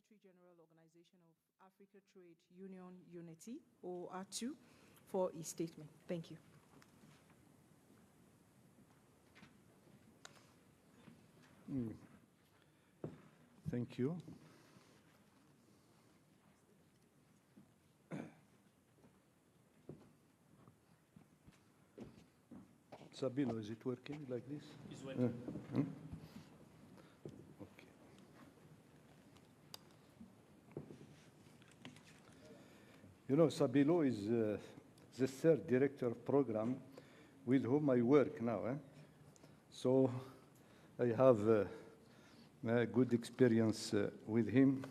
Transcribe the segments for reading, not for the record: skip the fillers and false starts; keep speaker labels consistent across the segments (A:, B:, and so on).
A: Secretary General Organization of Africa Trade Union Unity, or R2, for a statement. Thank you.
B: Thank you. Sabino, is it working like this?
C: It's working.
B: Okay. You know, Sabilo is the third director of program with whom I work now. So I have a good experience with him.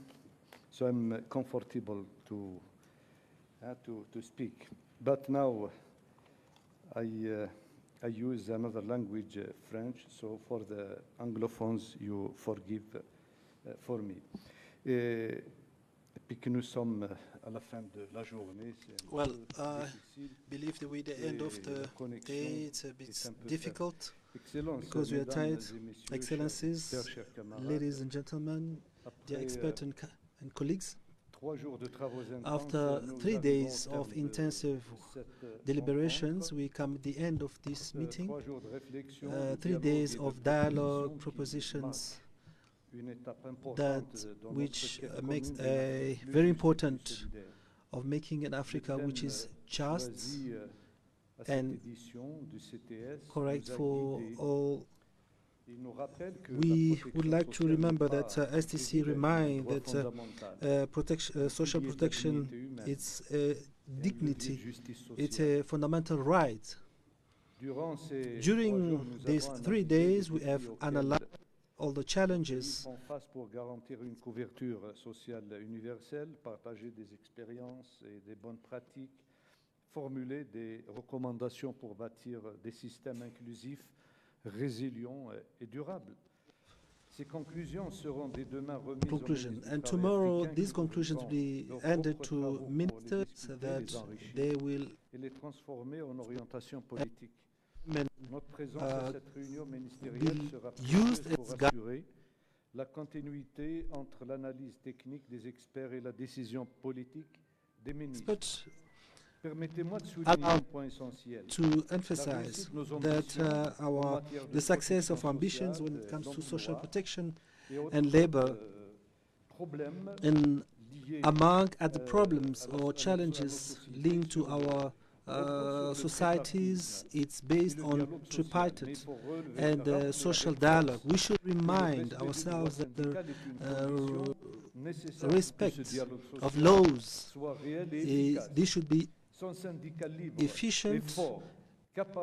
B: So I'm comfortable to speak. But now I use another language, French, so for the anglophones, you forgive for me. Puis que nous sommes à la fin de la journée,
D: well, I believe that with the end of the day, it's a bit difficult because we are tired. Excellencies, ladies and gentlemen, dear experts and colleagues, after 3 days of intensive deliberations, we come at the end of this meeting. 3 days of dialogue, propositions, which makes a very important of making an Africa which is just and correct for all. We would like to remember that STC remind that social protection, it's a dignity, it's a fundamental right. During these 3 days, we have analyzed all the challenges.
B: Pour garantir une couverture sociale universelle, partager des expériences et des bonnes pratiques, formuler des recommandations pour bâtir des systèmes inclusifs, résilients et durables. Ces conclusions seront dès demain remises au ministre du
D: And
B: Travail
D: tomorrow,
B: africain
D: these
B: qui
D: conclusions will be
B: leurs
D: handed
B: propres
D: to
B: travaux pour les
D: ministers
B: discuter,
D: that
B: les enrichir
D: they will
B: et les transformer en orientation politique. Notre présence à cette réunion ministérielle sera précieuse pour assurer la continuité entre l'analyse technique des experts et la décision politique des ministres. Permettez-moi de souligner un point essentiel.
D: To emphasize that the success of ambitions when it comes to social protection and labor, and among other problems or challenges linked to our societies, it's based on tripartite and social dialogue. We should remind ourselves that the respect of laws, they should be efficient,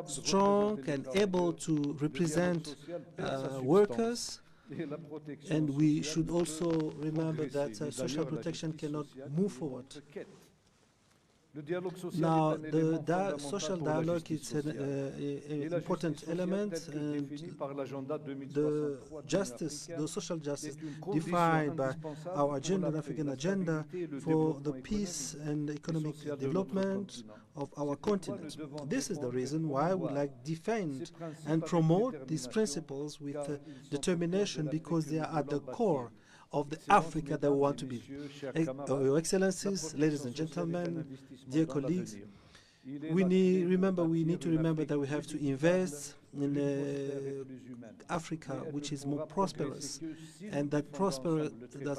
D: strong, and able to represent workers. And we should also remember that social protection cannot move forward. Now, the social dialogue is an important element, and the social justice defined by our agenda, African agenda, for the peace and economic development of our continent. This is the reason why we like defend and promote these principles with determination, because they are at the core of the Africa that we want to be. Your Excellencies, ladies and gentlemen, dear colleagues, we need to remember that we have to invest in Africa which is more prosperous, and that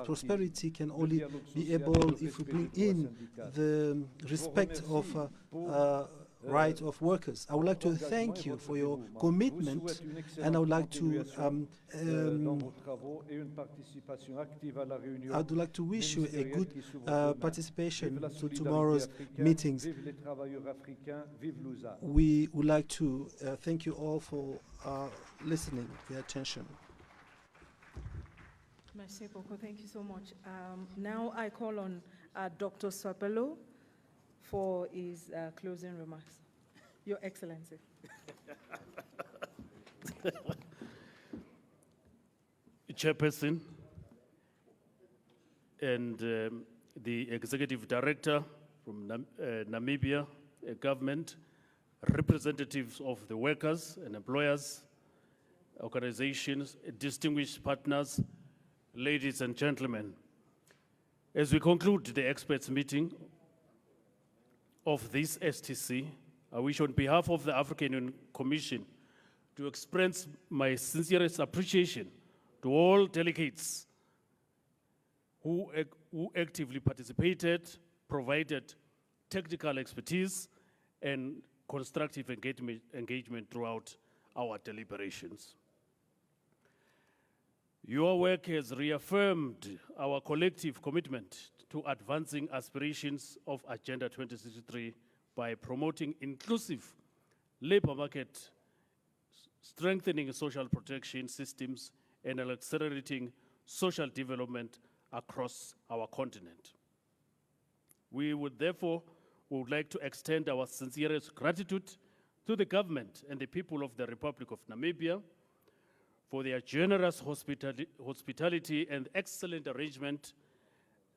D: prosperity can only be able if we bring in the respect of right of workers. I would like to thank you for your commitment, and I would like to wish you a good participation to tomorrow's meetings. We would like to thank you all for listening, for your attention.
A: Merci beaucoup. Thank you so much. Now I call on Dr. Swapelo for his closing remarks. Your Excellency.
C: Chairperson and the Executive Director from Namibia government, representatives of the workers and employers, organizations, distinguished partners, ladies and gentlemen. As we conclude the experts meeting of this STC, I wish on behalf of the African Union Commission to express my sincerest appreciation to all delegates who actively participated, provided technical expertise, and constructive engagement throughout our deliberations. Your work has reaffirmed our collective commitment to advancing aspirations of Agenda 2063 by promoting inclusive labor market, strengthening social protection systems, and accelerating social development across our continent. We would therefore like to extend our sincerest gratitude to the government and the people of the Republic of Namibia for their generous hospitality and excellent arrangement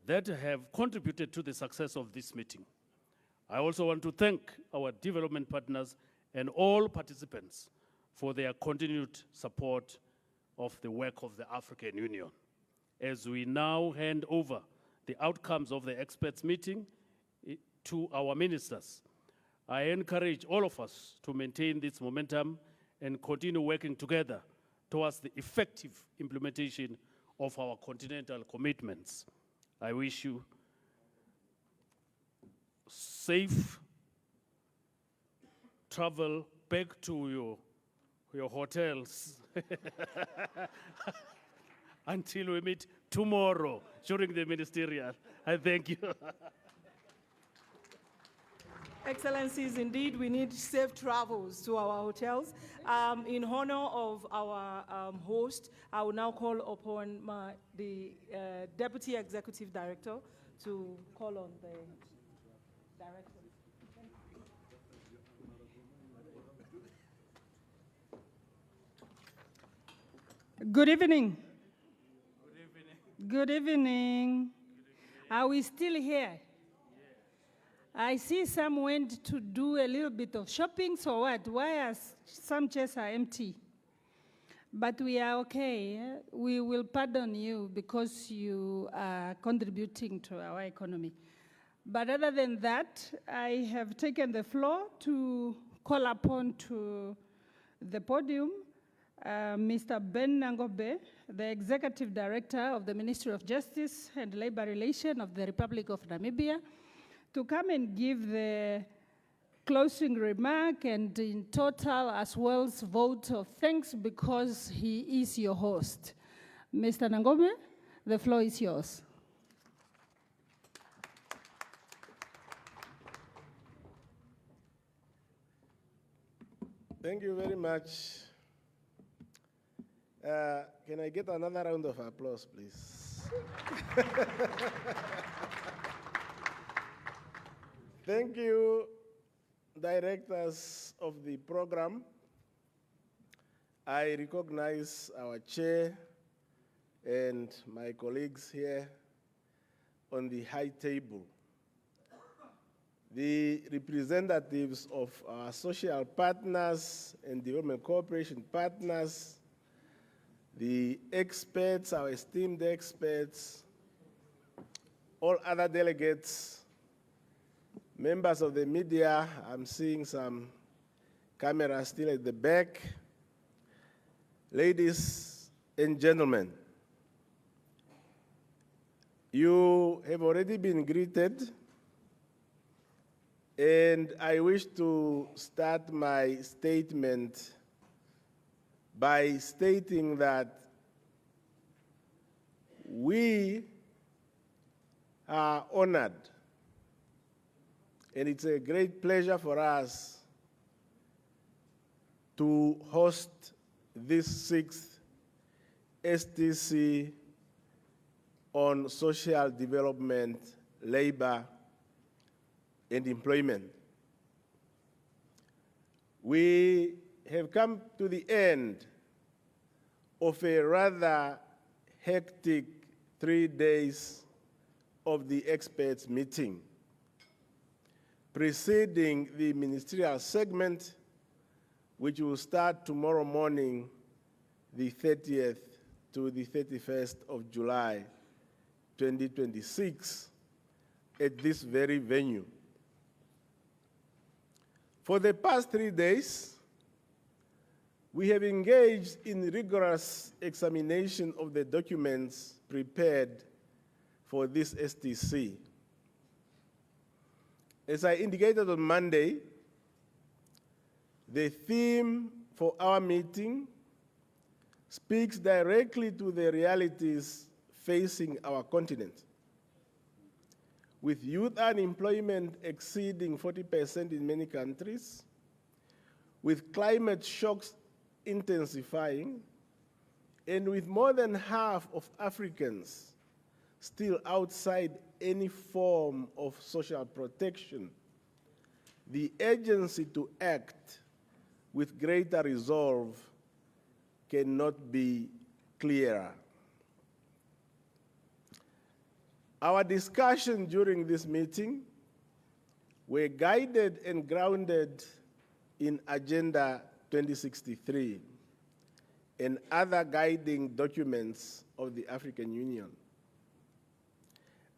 C: that have contributed to the success of this meeting. I also want to thank our development partners and all participants for their continued support of the work of the African Union. As we now hand over the outcomes of the experts meeting to our ministers, I encourage all of us to maintain this momentum and continue working together towards the effective implementation of our continental commitments. I wish you safe travel back to your hotels until we meet tomorrow during the ministerial. I thank you.
A: Excellencies, indeed, we need safe travels to our hotels. In honor of our host, I will now call upon the Deputy Executive Director to call on the director.
E: Good evening. Good evening. Are we still here? I see some went to do a little bit of shopping, so what? Why are some chairs are empty? But we are okay. We will pardon you because you are contributing to our economy. But other than that, I have taken the floor to call upon to the podium Mr. Ben Nangobe, the Executive Director of the Ministry of Justice and Labor Relations of the Republic of Namibia, to come and give the closing remark and in total as well as vote of thanks because he is your host. Mr. Nangobe, the floor is yours.
F: Thank you very much. Can I get another round of applause, please? Thank you, directors of the program. I recognize our chair and my colleagues here on the high table. The representatives of our social partners and development cooperation partners, the experts, our esteemed experts, all other delegates, members of the media. I'm seeing some cameras still at the back. Ladies and gentlemen, you have already been greeted, and I wish to start my statement by stating that we are honored, and it's a great pleasure for us to host this 6th STC on social development, labor, and employment. We have come to the end of a rather hectic 3 days of the experts meeting, preceding the ministerial segment, which will start tomorrow morning, the 30th to the 31st of July, 2026 at this very venue. For the past 3 days, we have engaged in rigorous examination of the documents prepared for this STC. As I indicated on Monday, the theme for our meeting speaks directly to the realities facing our continent. With youth unemployment exceeding 40% in many countries, with climate shocks intensifying, and with more than half of Africans still outside any form of social protection, the urgency to act with greater resolve cannot be clearer. Our discussion during this meeting were guided and grounded in Agenda 2063 and other guiding documents of the African Union.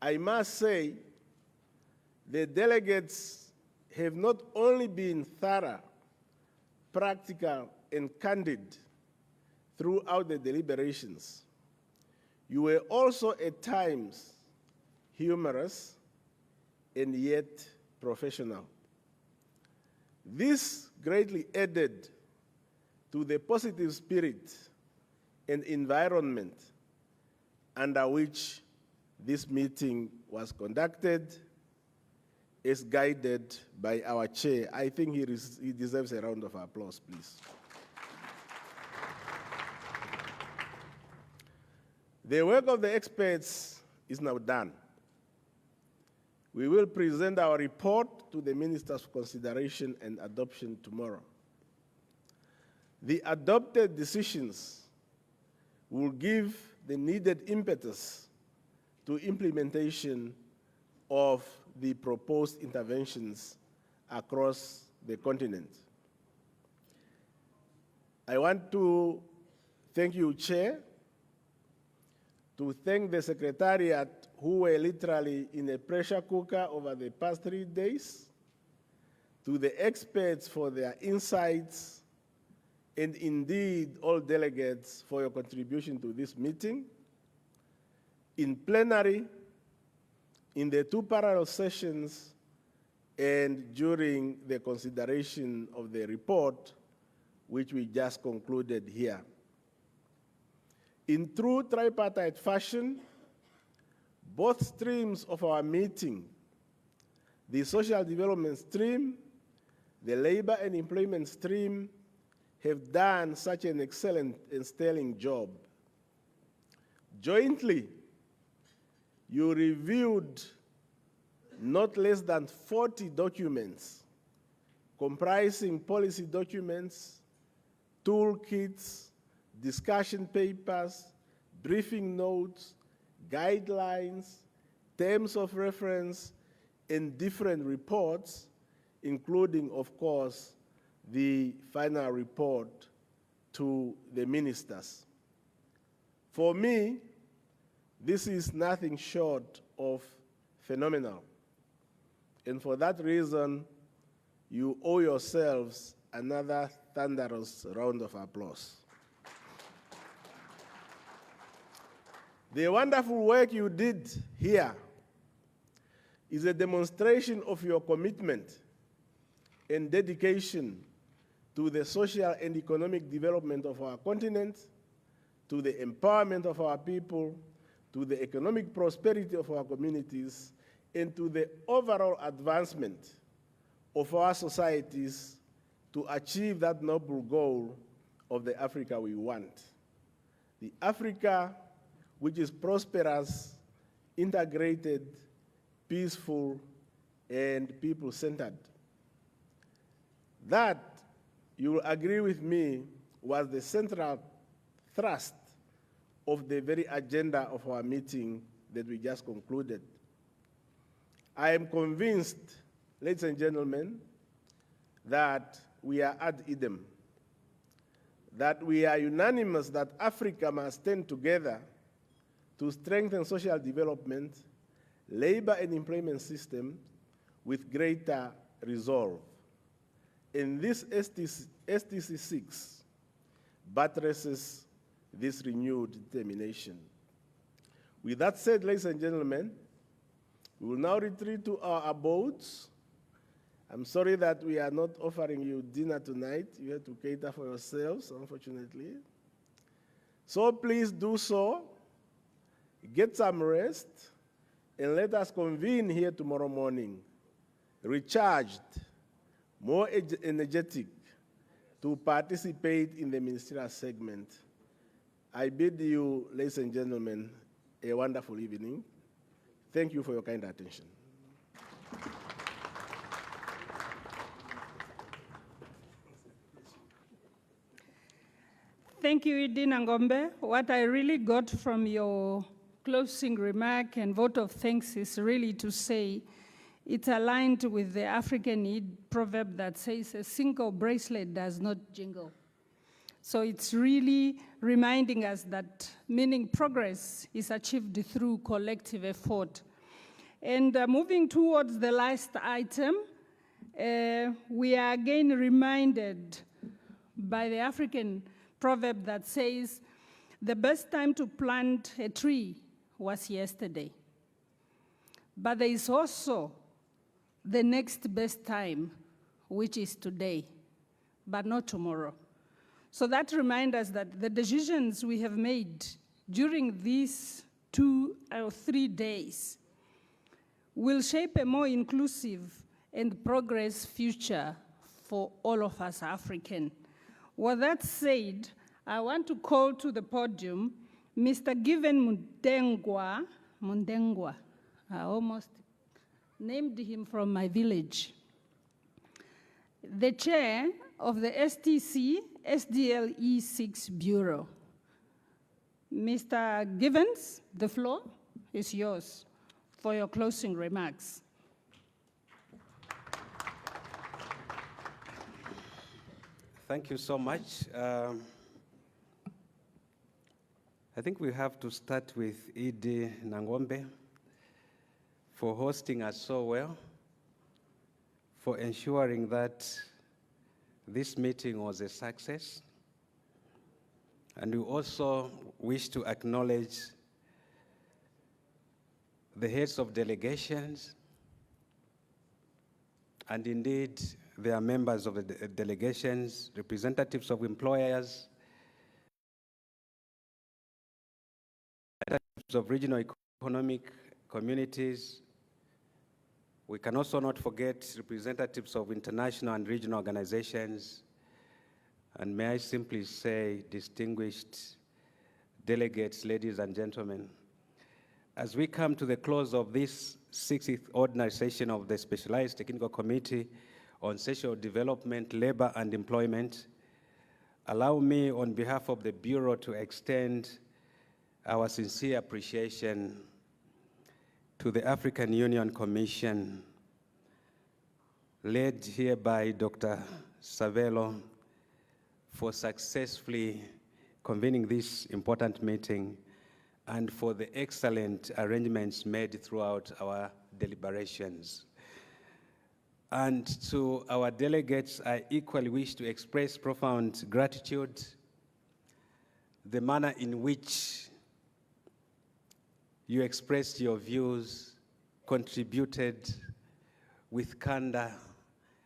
F: I must say, the delegates have not only been thorough, practical, and candid throughout the deliberations, you were also at times humorous and yet professional. This greatly added to the positive spirit and environment under which this meeting was conducted, as guided by our chair. I think he deserves a round of applause, please. The work of the experts is now done. We will present our report to the ministers for consideration and adoption tomorrow. The adopted decisions will give the needed impetus to implementation of the proposed interventions across the continent. I want to thank you, Chair, to thank the Secretariat who were literally in a pressure cooker over the past 3 days, to the experts for their insights, and indeed all delegates for your contribution to this meeting. In plenary, in the 2 parallel sessions, and during the consideration of the report, which we just concluded here. In true tripartite fashion, both streams of our meeting, the social development stream, the labor and employment stream, have done such an excellent and sterling job. Jointly, you reviewed not less than 40 documents comprising policy documents, toolkits, discussion papers, briefing notes, guidelines, terms of reference, and different reports, including, of course, the final report to the ministers. For me, this is nothing short of phenomenal. And for that reason, you owe yourselves another thunderous round of applause. The wonderful work you did here is a demonstration of your commitment and dedication to the social and economic development of our continent, to the empowerment of our people, to the economic prosperity of our communities, and to the overall advancement of our societies to achieve that noble goal of the Africa we want. The Africa which is prosperous, integrated, peaceful, and people-centered. That, you will agree with me, was the central thrust of the very agenda of our meeting that we just concluded. I am convinced, ladies and gentlemen, that we are ad idem, that we are unanimous that Africa must stand together to strengthen social development, labor and employment system with greater resolve. And this STC 6 buttresses this renewed determination. With that said, ladies and gentlemen, we will now retreat to our abodes. I'm sorry that we are not offering you dinner tonight. You have to cater for yourselves, unfortunately. So please do so. Get some rest, and let us convene here tomorrow morning, recharged, more energetic, to participate in the ministerial segment. I bid you, ladies and gentlemen, a wonderful evening. Thank you for your kind attention.
E: Thank you, Idi Nangombe. What I really got from your closing remark and vote of thanks is really to say it's aligned with the African proverb that says a single bracelet does not jingle. So it's really reminding us that meaning progress is achieved through collective effort. And moving towards the last item, we are again reminded by the African proverb that says, the best time to plant a tree was yesterday. But there is also the next best time, which is today, but not tomorrow. So that reminds us that the decisions we have made during these 2 or 3 days will shape a more inclusive and progress future for all of us African. With that said, I want to call to the podium Mr. Given Mundengwa. I almost named him from my village. The chair of the STC SDLE 6 Bureau. Mr. Givens, the floor is yours for your closing remarks.
G: Thank you so much. I think we have to start with Idi Nangombe for hosting us so well, for ensuring that this meeting was a success. And we also wish to acknowledge the heads of delegations, and indeed they are members of the delegations, representatives of employers, representatives of regional economic communities. We can also not forget representatives of international and regional organizations, and may I simply say, distinguished delegates, ladies and gentlemen. As we come to the close of this 60th ordinary session of the Specialized Technical Committee on Social Development, Labor and Employment, allow me on behalf of the Bureau to extend our sincere appreciation to the African Union Commission, led here by Dr. Savelo, for successfully convening this important meeting and for the excellent arrangements made throughout our deliberations. And to our delegates, I equally wish to express profound gratitude. The manner in which you expressed your views, contributed with candor,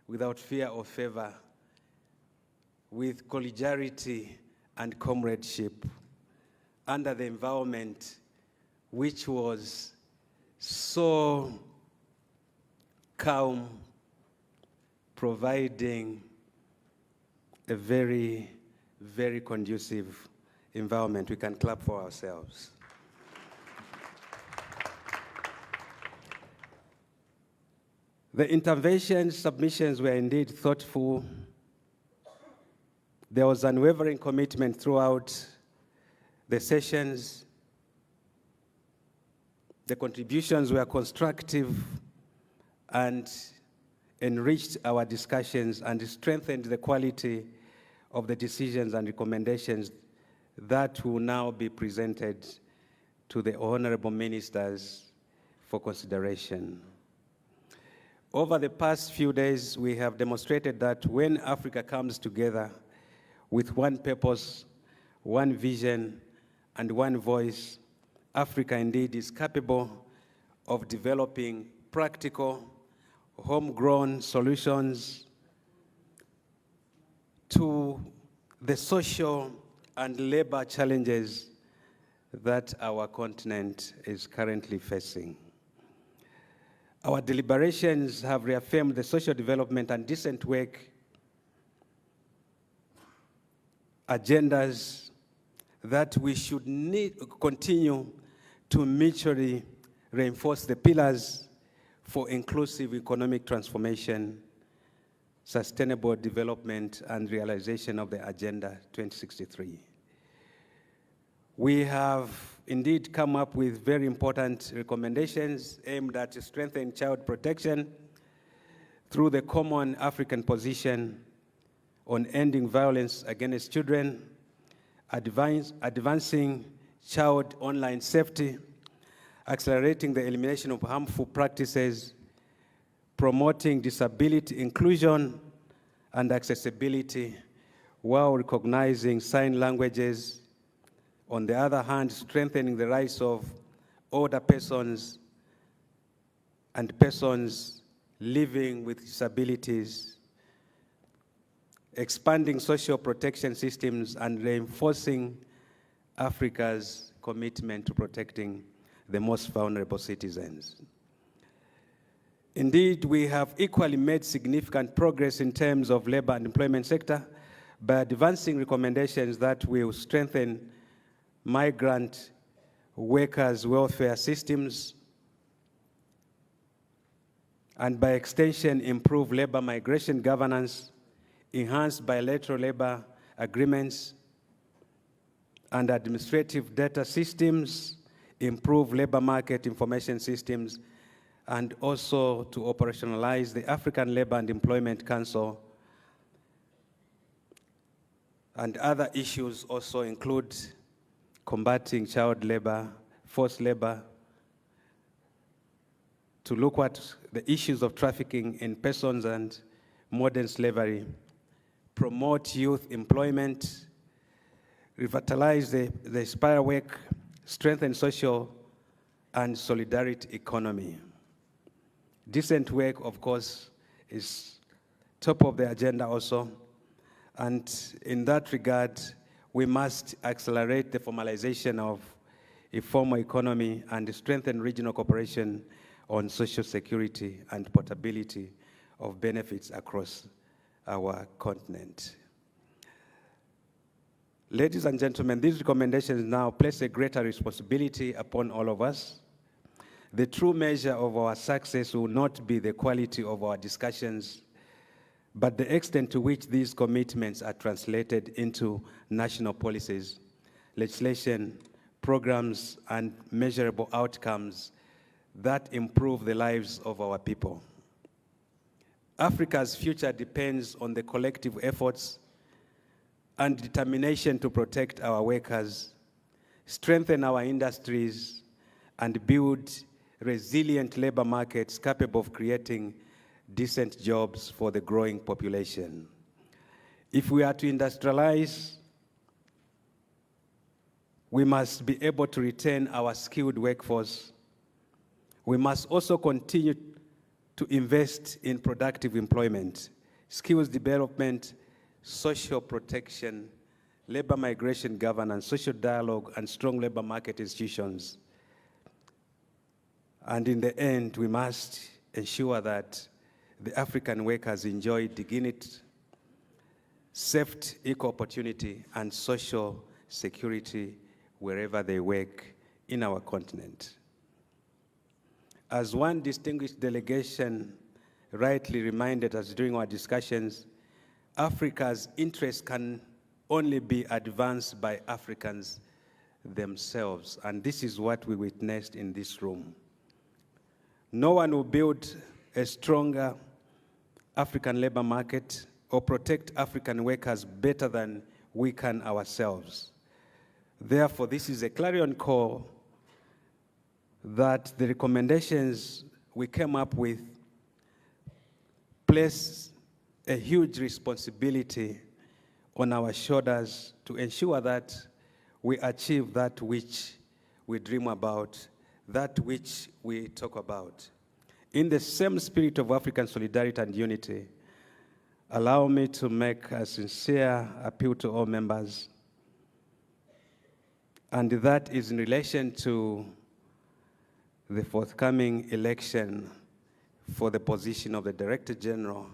G: without fear or favor, with collegiality and comradeship, under the environment which was so calm, providing a very, very conducive environment. We can clap for ourselves. The intervention submissions were indeed thoughtful. There was unwavering commitment throughout the sessions. The contributions were constructive and enriched our discussions and strengthened the quality of the decisions and recommendations that will now be presented to the honorable ministers for consideration. Over the past few days, we have demonstrated that when Africa comes together with one purpose, one vision, and one voice, Africa indeed is capable of developing practical, homegrown solutions to the social and labor challenges that our continent is currently facing. Our deliberations have reaffirmed the social development and decent work agendas that we should continue to mutually reinforce the pillars for inclusive economic transformation, sustainable development, and realization of the Agenda 2063. We have indeed come up with very important recommendations aimed at strengthening child protection through the common African position on ending violence against children, advancing child online safety, accelerating the elimination of harmful practices, promoting disability inclusion and accessibility while recognizing sign languages. On the other hand, strengthening the rights of older persons and persons living with disabilities, expanding social protection systems, and reinforcing Africa's commitment to protecting the most vulnerable citizens. Indeed, we have equally made significant progress in terms of labor and employment sector by advancing recommendations that will strengthen migrant workers' welfare systems and by extension improve labor migration governance, enhance bilateral labor agreements and administrative data systems, improve labor market information systems, and also to operationalize the African Labor and Employment Council. And other issues also include combating child labor, forced labor, to look at the issues of trafficking in persons and modern slavery, promote youth employment, revitalize the spire work, strengthen social and solidarity economy. Decent work, of course, is top of the agenda also. And in that regard, we must accelerate the formalization of a formal economy and strengthen regional cooperation on social security and portability of benefits across our continent. Ladies and gentlemen, these recommendations now place a greater responsibility upon all of us. The true measure of our success will not be the quality of our discussions, but the extent to which these commitments are translated into national policies, legislation, programs, and measurable outcomes that improve the lives of our people. Africa's future depends on the collective efforts and determination to protect our workers, strengthen our industries, and build resilient labor markets capable of creating decent jobs for the growing population. If we are to industrialize, we must be able to retain our skilled workforce. We must also continue to invest in productive employment, skills development, social protection, labor migration governance, social dialogue, and strong labor market institutions. And in the end, we must ensure that the African workers enjoy dignity, safety, equal opportunity, and social security wherever they work in our continent. As one distinguished delegation rightly reminded us during our discussions, Africa's interests can only be advanced by Africans themselves, and this is what we witnessed in this room. No one will build a stronger African labor market or protect African workers better than we can ourselves. Therefore, this is a clarion call that the recommendations we came up with place a huge responsibility on our shoulders to ensure that we achieve that which we dream about, that which we talk about. In the same spirit of African solidarity and unity, allow me to make a sincere appeal to all members, and that is in relation to the forthcoming election for the position of the Director General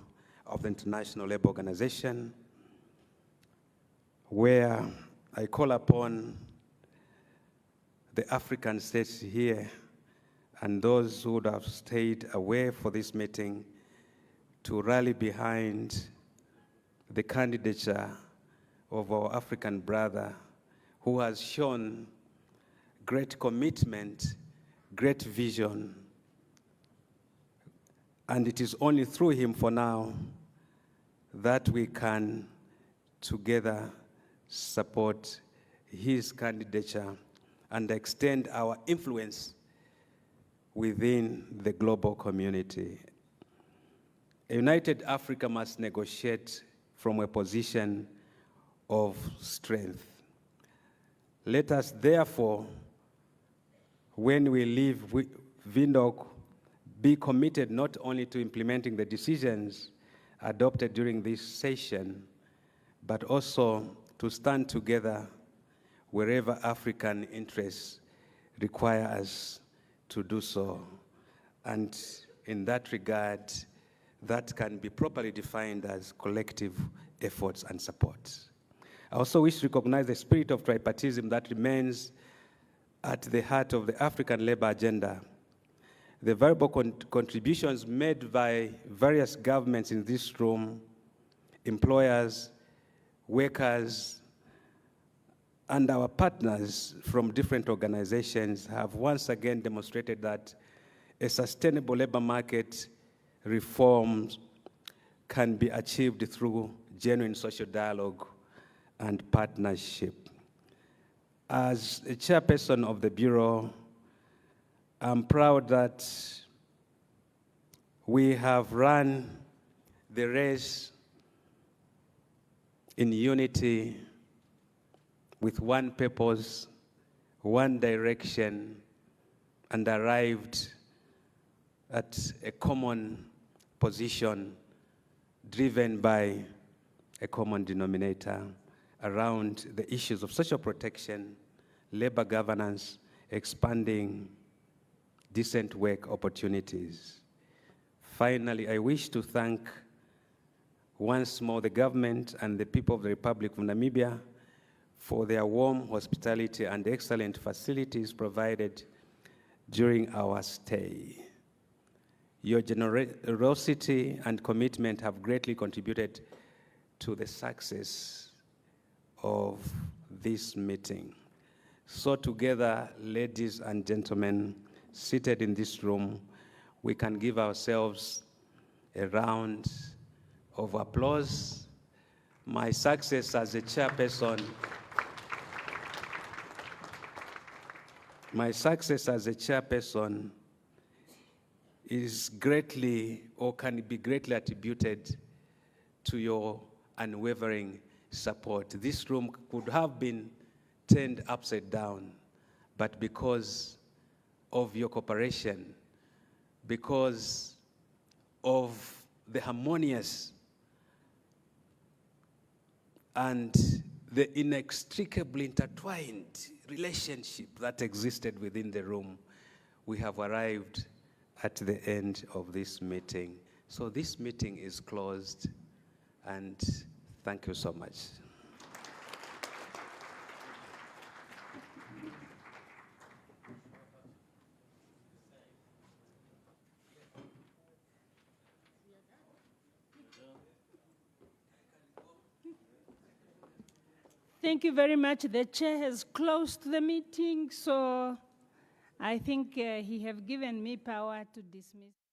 G: of the International Labour Organization, where I call upon the African states here and those who would have stayed away for this meeting to rally behind the candidature of our African brother who has shown great commitment, great vision, and it is only through him for now that we can together support his candidature and extend our influence within the global community. A united Africa must negotiate from a position of strength. Let us therefore, when we leave Windhoek, be committed not only to implementing the decisions adopted during this session, but also to stand together wherever African interests require us to do so. And in that regard, that can be properly defined as collective efforts and support. I also wish to recognize the spirit of tripartism that remains at the heart of the African labor agenda. The valuable contributions made by various governments in this room, employers, workers, and our partners from different organizations have once again demonstrated that a sustainable labor market reforms can be achieved through genuine social dialogue and partnership. As a chairperson of the Bureau, I'm proud that we have run the race in unity with one purpose, one direction, and arrived at a common position driven by a common denominator around the issues of social protection, labor governance, expanding decent work opportunities. Finally, I wish to thank once more the government and the people of the Republic of Namibia for their warm hospitality and excellent facilities provided during our stay. Your generosity and commitment have greatly contributed to the success of this meeting. So together, ladies and gentlemen, seated in this room, we can give ourselves a round of applause. My success as a chairperson is greatly, or can be greatly attributed to your unwavering support. This room could have been turned upside down, but because of your cooperation, because of the harmonious and the inextricably intertwined relationship that existed within the room, we have arrived at the end of this meeting. So this meeting is closed, and thank you so much.
E: Thank you very much. The chair has closed the meeting, so I think he have given me power to dismiss.